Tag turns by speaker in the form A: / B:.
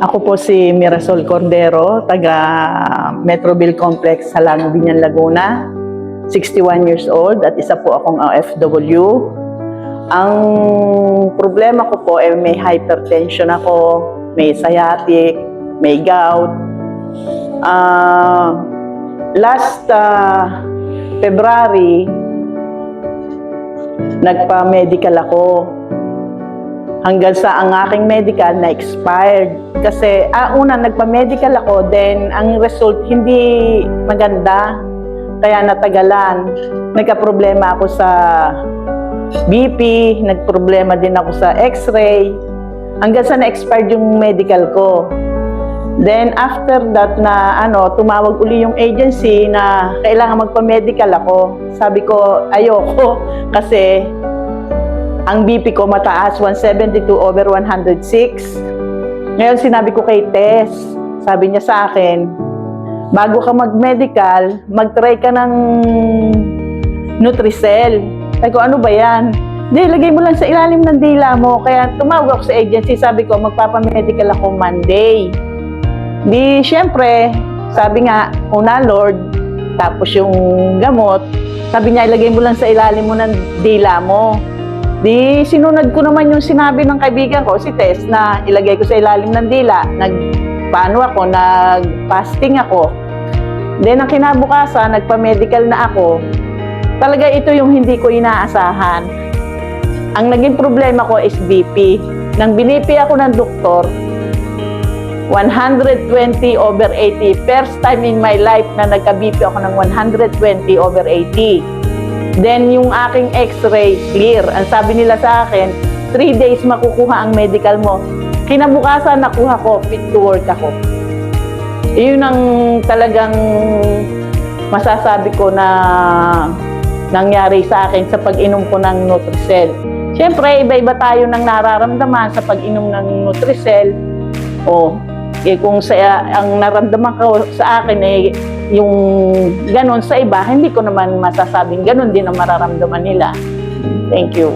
A: Ako po si Mirasol Cordero, taga Metroville Complex, Halang, Binyan, Laguna. 61 years old at isa po akong OFW. Ang problema ko po ay may hypertension ako, may sciatic, may gout. Last February, nagpa-medical ako. Hanggang sa ang aking medical na expired. Kasi, una nagpa-medical ako, then ang result hindi maganda. Kaya natagalan. Nagka-problema ako sa BP, nagproblema din ako sa x-ray. Hanggang sa na-expired yung medical ko. Then after that na tumawag uli yung agency na kailangan magpa-medical ako. Sabi ko, ayoko kasi ang BP ko mataas, 172/106. Ngayon sinabi ko kay Tess, sabi niya sa akin, bago ka mag-medical, mag-try ka ng Nutricel. Sabi ko, ano ba yan? Hindi, lagay mo lang sa ilalim ng dila mo. Kaya tumawag ako sa agency, sabi ko, magpapamedical ako Monday. Di, syempre, sabi nga, una Lord, tapos yung gamot, sabi niya, ilagay mo lang sa ilalim mo ng dila mo. Di, sinunod ko naman yung sinabi ng kaibigan ko, si Tess, na ilagay ko sa ilalim ng dila. Nag-fasting ako. Then, ang kinabukasan, nagpa-medical na ako. Talaga ito yung hindi ko inaasahan. Ang naging problema ko is BP. Nang binipi ako ng doktor, 120/80. First time in my life na nagka-BP ako ng 120/80. Then, yung aking x-ray, clear. Ang sabi nila sa akin, 3 days makukuha ang medical mo. Kinabukasan, nakuha ko, fit to work ako. Iyon ang talagang masasabi ko na nangyari sa akin sa pag-inom ko ng Nutricel. Siyempre, iba-iba tayo ng nararamdaman sa pag-inom ng Nutricel. Kung ang naramdaman ko sa akin ay yung ganon sa iba, hindi ko naman masasabing ganon din ang mararamdaman nila. Thank you.